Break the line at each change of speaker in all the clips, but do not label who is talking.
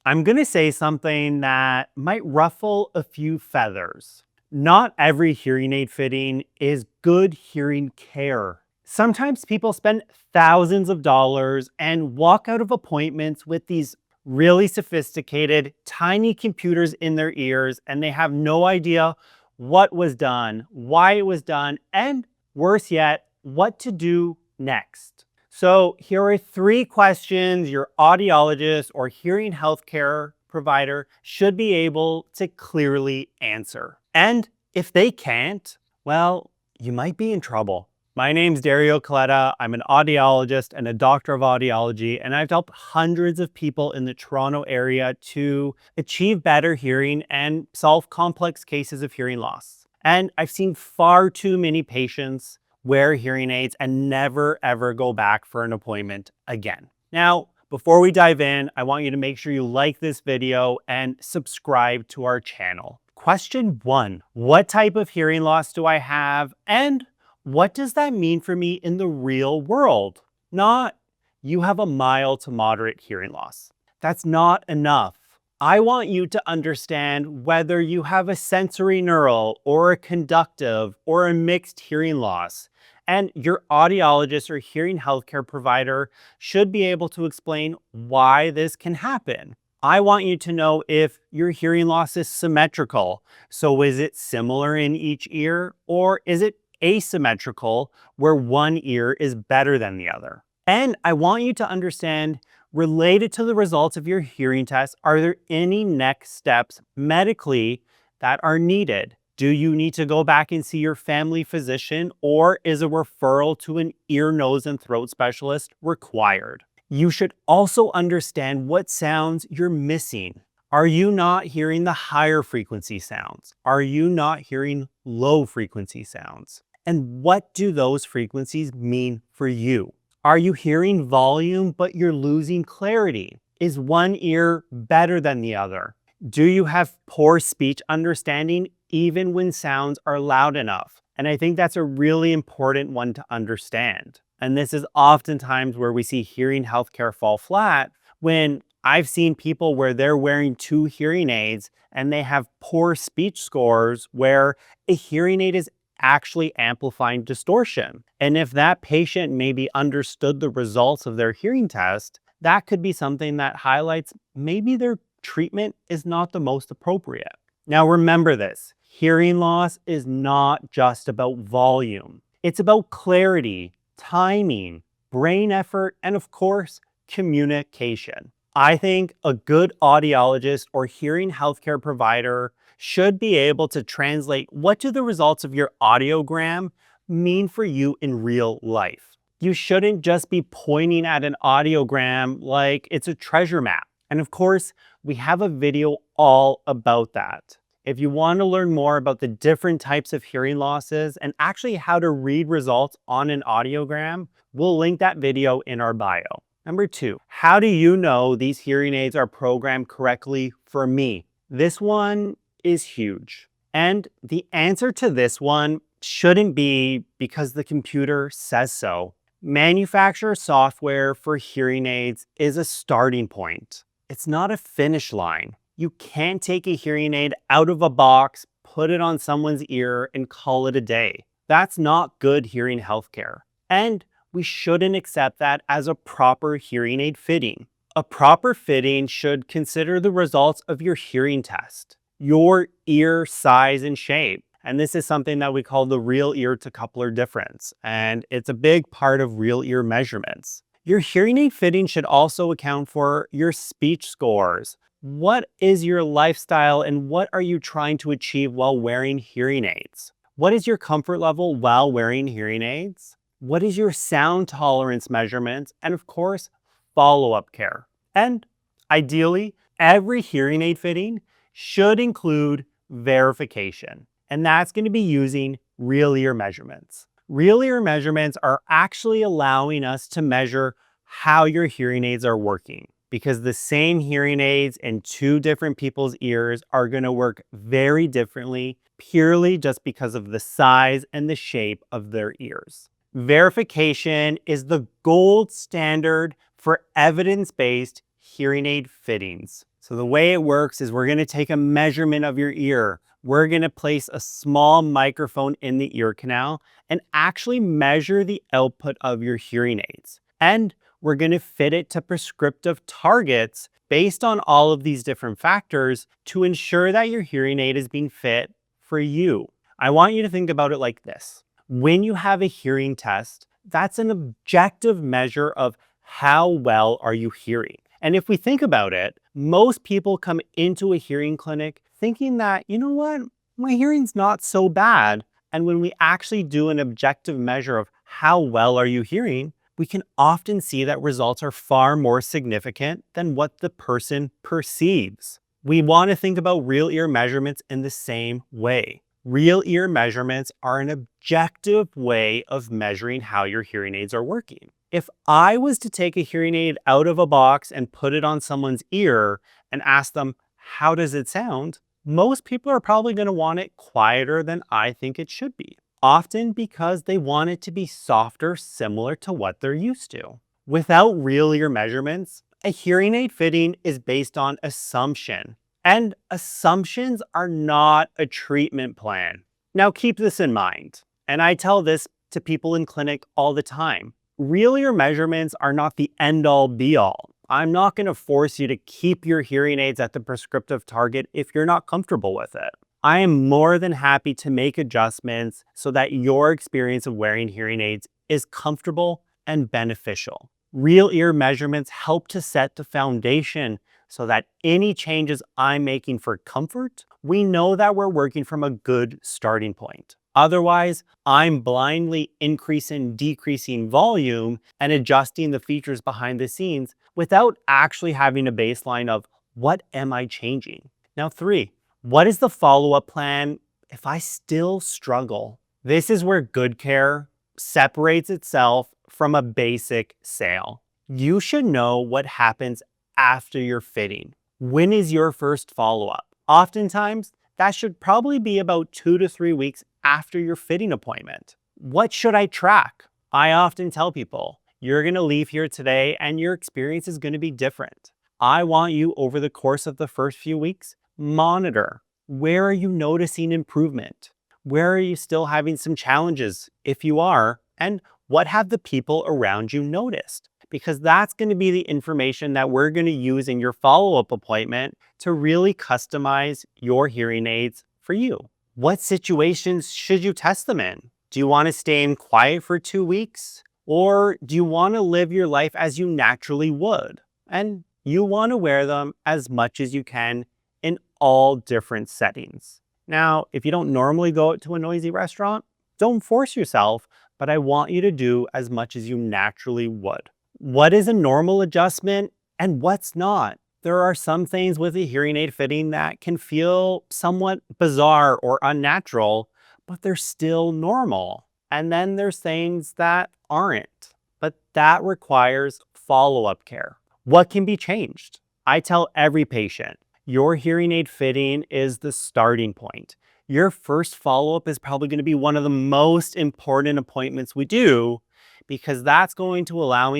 I'm going to say something that might ruffle a few feathers. Not every hearing aid fitting is good hearing care. Sometimes people spend thousands of dollars and walk out of appointments with these really sophisticated, tiny computers in their ears, and they have no idea what was done, why it was done, and worse yet, what to do next. So here are 3 questions your audiologist or hearing healthcare provider should be able to clearly answer. And if they can't, well, you might be in trouble. My name's Dario Coletta. I'm an audiologist and a doctor of audiology, and I've helped hundreds of people in the Toronto area to achieve better hearing and solve complex cases of hearing loss. And I've seen far too many patients wear hearing aids and never ever go back for an appointment again. Now, before we dive in, I want you to make sure you like this video and subscribe to our channel. Question 1, what type of hearing loss do I have, and what does that mean for me in the real world? Not, you have a mild to moderate hearing loss. That's not enough. I want you to understand whether you have a sensory neural or a conductive or a mixed hearing loss. And your audiologist or hearing healthcare provider should be able to explain why this can happen. I want you to know if your hearing loss is symmetrical. So is it similar in each ear, or is it asymmetrical where one ear is better than the other? And I want you to understand, related to the results of your hearing test, are there any next steps medically that are needed? Do you need to go back and see your family physician, or is a referral to an ear, nose, and throat specialist required? You should also understand what sounds you're missing. Are you not hearing the higher frequency sounds? Are you not hearing low frequency sounds? And what do those frequencies mean for you? Are you hearing volume, but you're losing clarity? Is one ear better than the other? Do you have poor speech understanding even when sounds are loud enough? And I think that's a really important one to understand. And this is oftentimes where we see hearing healthcare fall flat, when I've seen people where they're wearing 2 hearing aids and they have poor speech scores where a hearing aid is actually amplifying distortion. And if that patient maybe understood the results of their hearing test, that could be something that highlights maybe their treatment is not the most appropriate. Now remember this, hearing loss is not just about volume. It's about clarity, timing, brain effort, and of course, communication. I think a good audiologist or hearing healthcare provider should be able to translate what do the results of your audiogram mean for you in real life. You shouldn't just be pointing at an audiogram like it's a treasure map. And of course, we have a video all about that. If you want to learn more about the different types of hearing losses and actually how to read results on an audiogram, we'll link that video in our bio. Number 2, how do you know these hearing aids are programmed correctly for me? This one is huge. And the answer to this one shouldn't be because the computer says so. Manufacturer software for hearing aids is a starting point. It's not a finish line. You can't take a hearing aid out of a box, put it on someone's ear, and call it a day. That's not good hearing healthcare. And we shouldn't accept that as a proper hearing aid fitting. A proper fitting should consider the results of your hearing test, your ear size and shape. And this is something that we call the real ear to coupler difference. And it's a big part of real ear measurements. Your hearing aid fitting should also account for your speech scores. What is your lifestyle and what are you trying to achieve while wearing hearing aids? What is your comfort level while wearing hearing aids? What is your sound tolerance measurements? And of course, follow-up care. And ideally, every hearing aid fitting should include verification. And that's going to be using real ear measurements. Real ear measurements are actually allowing us to measure how your hearing aids are working, because the same hearing aids in 2 different people's ears are going to work very differently, purely just because of the size and the shape of their ears. Verification is the gold standard for evidence-based hearing aid fittings. So the way it works is we're going to take a measurement of your ear. We're going to place a small microphone in the ear canal and actually measure the output of your hearing aids. And we're going to fit it to prescriptive targets based on all of these different factors to ensure that your hearing aid is being fit for you. I want you to think about it like this. When you have a hearing test, that's an objective measure of how well are you hearing. And if we think about it, most people come into a hearing clinic thinking that, you know what, my hearing's not so bad. And when we actually do an objective measure of how well are you hearing, we can often see that results are far more significant than what the person perceives. We want to think about real ear measurements in the same way. Real ear measurements are an objective way of measuring how your hearing aids are working. If I was to take a hearing aid out of a box and put it on someone's ear and ask them, how does it sound? Most people are probably going to want it quieter than I think it should be, often because they want it to be softer, similar to what they're used to. Without real ear measurements, a hearing aid fitting is based on assumption, and assumptions are not a treatment plan. Now keep this in mind, and I tell this to people in clinic all the time. Real ear measurements are not the end-all be-all. I'm not going to force you to keep your hearing aids at the prescriptive target if you're not comfortable with it. I am more than happy to make adjustments so that your experience of wearing hearing aids is comfortable and beneficial. Real ear measurements help to set the foundation so that any changes I'm making for comfort, we know that we're working from a good starting point. Otherwise, I'm blindly increasing, decreasing volume and adjusting the features behind the scenes without actually having a baseline of what am I changing? Now 3, what is the follow-up plan if I still struggle? This is where good care separates itself from a basic sale. You should know what happens after your fitting. When is your first follow-up? Oftentimes, that should probably be about 2 to 3 weeks after your fitting appointment. What should I track? I often tell people, you're going to leave here today and your experience is going to be different. I want you over the course of the first few weeks, monitor. Where are you noticing improvement? Where are you still having some challenges if you are? And what have the people around you noticed? Because that's going to be the information that we're going to use in your follow-up appointment to really customize your hearing aids for you. What situations should you test them in? Do you want to stay in quiet for 2 weeks? Or do you want to live your life as you naturally would? And you want to wear them as much as you can in all different settings. Now, if you don't normally go out to a noisy restaurant, don't force yourself, but I want you to do as much as you naturally would. What is a normal adjustment and what's not? There are some things with a hearing aid fitting that can feel somewhat bizarre or unnatural, but they're still normal. And then there's things that aren't, but that requires follow-up care. What can be changed? I tell every patient, your hearing aid fitting is the starting point. Your first follow-up is probably going to be one of the most important appointments we do because that's going to allow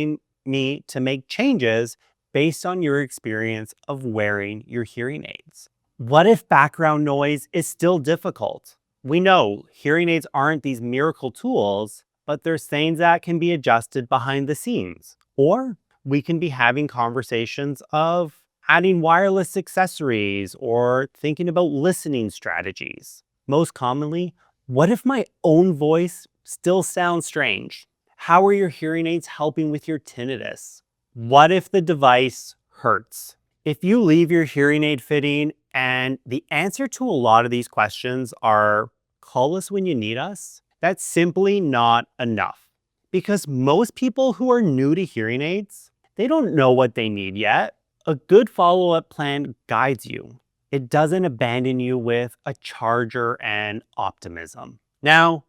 me to make changes based on your experience of wearing your hearing aids. What if background noise is still difficult? We know hearing aids aren't these miracle tools, but there's things that can be adjusted behind the scenes. Or we can be having conversations of adding wireless accessories or thinking about listening strategies. Most commonly, what if my own voice still sounds strange? How are your hearing aids helping with your tinnitus? What if the device hurts? If you leave your hearing aid fitting and the answer to a lot of these questions are call us when you need us, that's simply not enough. Because most people who are new to hearing aids, they don't know what they need yet. A good follow-up plan guides you. It doesn't abandon you with a charger and optimism. Now,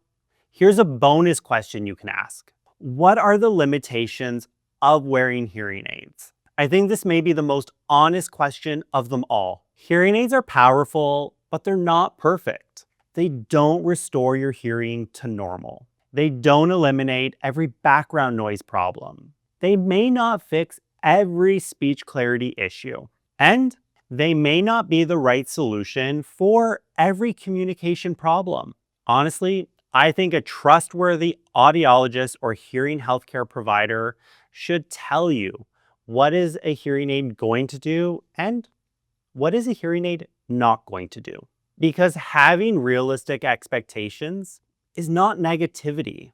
here's a bonus question you can ask. What are the limitations of wearing hearing aids? I think this may be the most honest question of them all. Hearing aids are powerful, but they're not perfect. They don't restore your hearing to normal. They don't eliminate every background noise problem. They may not fix every speech clarity issue. And They may not be the right solution for every communication problem. Honestly, I think a trustworthy audiologist or hearing healthcare provider should tell you what is a hearing aid going to do and what is a hearing aid not going to do. Because having realistic expectations is not negativity,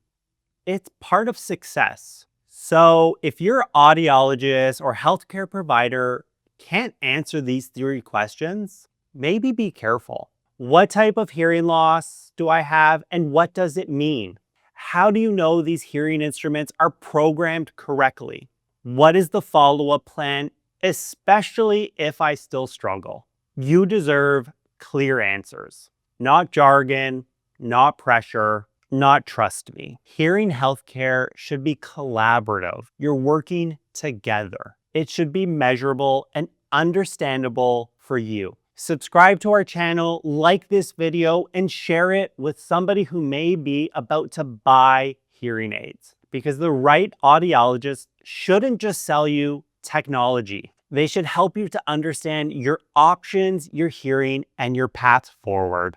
it's part of success. So if your audiologist or healthcare provider can't answer these three questions, maybe be careful. What type of hearing loss do I have and what does it mean? How do you know these hearing instruments are programmed correctly? What is the follow-up plan, especially if I still struggle? You deserve clear answers, not jargon, not pressure, not trust me. Hearing healthcare should be collaborative. You're working together. It should be measurable and understandable for you. Subscribe to our channel, like this video, and share it with somebody who may be about to buy hearing aids. Because the right audiologist shouldn't just sell you technology. They should help you to understand your options, your hearing, and your path forward.